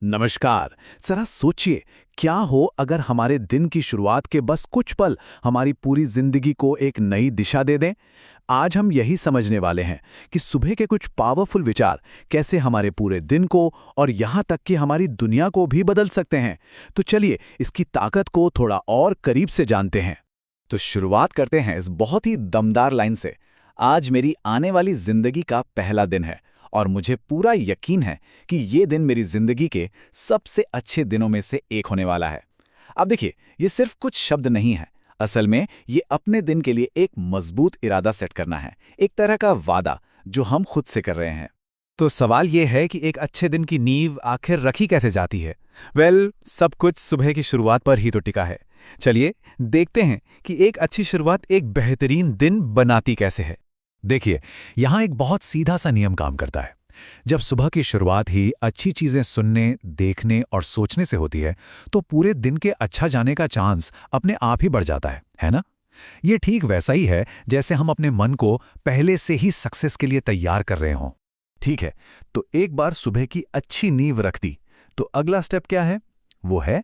नमस्कार। जरा सोचिए, क्या हो अगर हमारे दिन की शुरुआत के बस कुछ पल हमारी पूरी जिंदगी को एक नई दिशा दे दें। आज हम यही समझने वाले हैं कि सुबह के कुछ पावरफुल विचार कैसे हमारे पूरे दिन को और यहाँ तक कि हमारी दुनिया को भी बदल सकते हैं। तो चलिए इसकी ताकत को थोड़ा और करीब से जानते हैं। तो शुरुआत करते हैं इस बहुत ही दमदार लाइन से। आज मेरी आने वाली जिंदगी का पहला दिन है और मुझे पूरा यकीन है कि ये दिन मेरी जिंदगी के सबसे अच्छे दिनों में से एक होने वाला है। अब देखिए, ये सिर्फ कुछ शब्द नहीं है। असल में ये अपने दिन के लिए एक मजबूत इरादा सेट करना है, एक तरह का वादा जो हम खुद से कर रहे हैं। तो सवाल ये है कि एक अच्छे दिन की नींव आखिर रखी कैसे जाती है। सब कुछ सुबह की शुरुआत पर ही तो टिका है। चलिए देखते हैं कि एक अच्छी शुरुआत एक बेहतरीन दिन बनाती कैसे है। देखिए, यहाँ एक बहुत सीधा सा नियम काम करता है। जब सुबह की शुरुआत ही अच्छी चीजें सुनने, देखने और सोचने से होती है, तो पूरे दिन के अच्छा जाने का चांस अपने आप ही बढ़ जाता है ना? ये ठीक वैसा ही है जैसे हम अपने मन को पहले से ही सक्सेस के लिए तैयार कर रहे हों। ठीक है, तो एक बार सुबह की अच्छी नींव रख दी, तो अगला स्टेप क्या है? वो है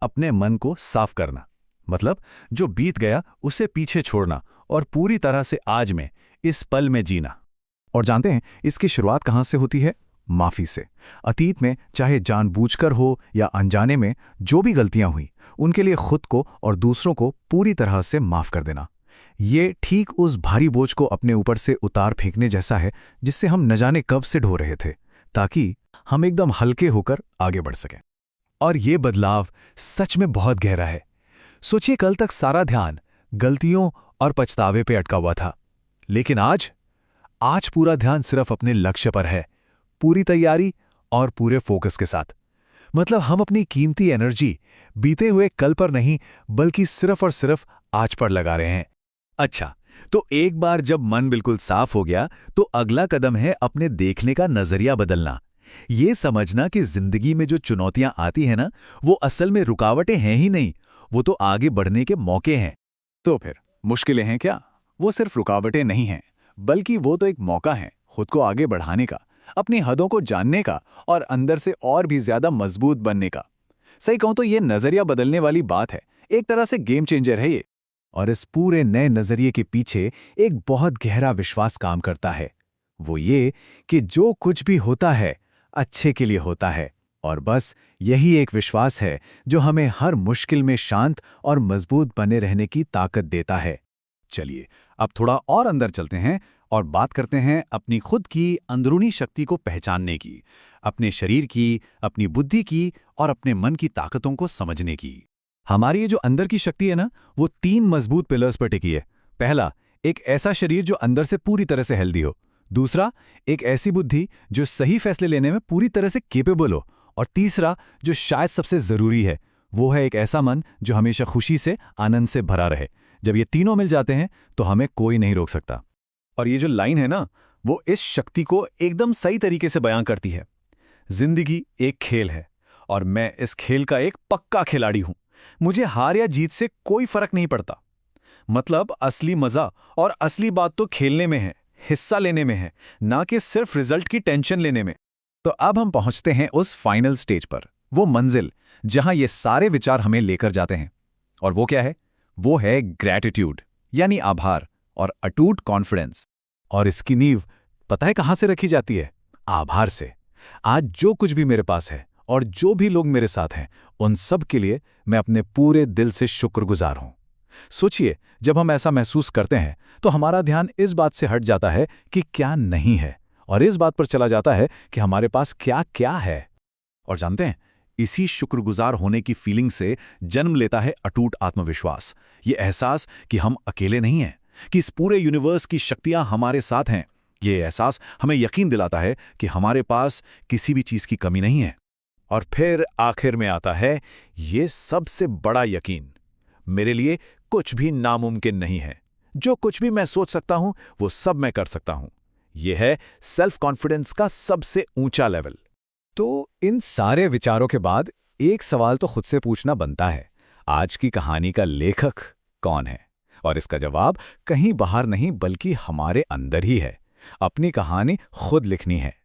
अपने मन को साफ करना। मतलब जो बीत गया उसे पीछे छोड़ना और पूरी तरह से आज में, इस पल में जीना। और जानते हैं इसकी शुरुआत कहां से होती है? माफी से। अतीत में चाहे जानबूझकर हो या अनजाने में जो भी गलतियां हुई, उनके लिए खुद को और दूसरों को पूरी तरह से माफ कर देना। ये ठीक उस भारी बोझ को अपने ऊपर से उतार फेंकने जैसा है जिससे हम न जाने कब से ढो रहे थे, ताकि हम एकदम हल्के होकर आगे बढ़ सकें। और ये बदलाव सच में बहुत गहरा है। सोचिए, कल तक सारा ध्यान गलतियों और पछतावे पे अटका हुआ था, लेकिन आज पूरा ध्यान सिर्फ अपने लक्ष्य पर है, पूरी तैयारी और पूरे फोकस के साथ। मतलब हम अपनी कीमती एनर्जी बीते हुए कल पर नहीं, बल्कि सिर्फ और सिर्फ आज पर लगा रहे हैं। अच्छा, तो एक बार जब मन बिल्कुल साफ हो गया, तो अगला कदम है अपने देखने का नजरिया बदलना। ये समझना कि जिंदगी में जो चुनौतियां आती हैं ना, वो असल में रुकावटें हैं ही नहीं, वो तो आगे बढ़ने के मौके हैं। तो फिर मुश्किलें हैं क्या? वो सिर्फ रुकावटें नहीं हैं, बल्कि वो तो एक मौका है खुद को आगे बढ़ाने का, अपनी हदों को जानने का और अंदर से और भी ज्यादा मजबूत बनने का। सही कहूं तो ये नजरिया बदलने वाली बात है, एक तरह से गेम चेंजर है ये। और इस पूरे नए नजरिए के पीछे एक बहुत गहरा विश्वास काम करता है। वो ये कि जो कुछ भी होता है अच्छे के लिए होता है, और बस यही एक विश्वास है जो हमें हर मुश्किल में शांत और मजबूत बने रहने की ताकत देता है। चलिए अब थोड़ा और अंदर चलते हैं और बात करते हैं अपनी खुद की अंदरूनी शक्ति को पहचानने की, अपने शरीर की, अपनी बुद्धि की और अपने मन की ताकतों को समझने की। हमारी ये जो अंदर की शक्ति है ना, वो 3 मजबूत पिलर्स पर टिकी है। पहला, एक ऐसा शरीर जो अंदर से पूरी तरह से हेल्दी हो। दूसरा, एक ऐसी बुद्धि जो सही फैसले लेने में पूरी तरह से केपेबल हो। और तीसरा, जो शायद सबसे जरूरी है, वो है एक ऐसा मन जो हमेशा खुशी से, आनंद से भरा रहे। जब ये तीनों मिल जाते हैं तो हमें कोई नहीं रोक सकता। और ये जो लाइन है ना, वो इस शक्ति को एकदम सही तरीके से बयां करती है। जिंदगी एक खेल है और मैं इस खेल का एक पक्का खिलाड़ी हूं। मुझे हार या जीत से कोई फर्क नहीं पड़ता। मतलब असली मजा और असली बात तो खेलने में है, हिस्सा लेने में है, ना कि सिर्फ रिजल्ट की टेंशन लेने में। तो अब हम पहुंचते हैं उस फाइनल स्टेज पर, वो मंजिल जहां ये सारे विचार हमें लेकर जाते हैं। और वो क्या है? वो है ग्रैटिट्यूड, यानी आभार और अटूट कॉन्फिडेंस। और इसकी नींव पता है कहां से रखी जाती है? आभार से। आज जो कुछ भी मेरे पास है और जो भी लोग मेरे साथ हैं, उन सब के लिए मैं अपने पूरे दिल से शुक्रगुजार हूं। सोचिए, जब हम ऐसा महसूस करते हैं तो हमारा ध्यान इस बात से हट जाता है कि क्या नहीं है, और इस बात पर चला जाता है कि हमारे पास क्या क्या है। और जानते हैं, इसी शुक्रगुजार होने की फीलिंग से जन्म लेता है अटूट आत्मविश्वास। ये एहसास कि हम अकेले नहीं हैं, कि इस पूरे यूनिवर्स की शक्तियां हमारे साथ हैं। ये एहसास हमें यकीन दिलाता है कि हमारे पास किसी भी चीज की कमी नहीं है। और फिर आखिर में आता है ये सबसे बड़ा यकीन, मेरे लिए कुछ भी नामुमकिन नहीं है। जो कुछ भी मैं सोच सकता हूं वो सब मैं कर सकता हूं। यह है सेल्फ कॉन्फिडेंस का सबसे ऊंचा लेवल। तो इन सारे विचारों के बाद एक सवाल तो खुद से पूछना बनता है, आज की कहानी का लेखक कौन है? और इसका जवाब कहीं बाहर नहीं, बल्कि हमारे अंदर ही है। अपनी कहानी खुद लिखनी है,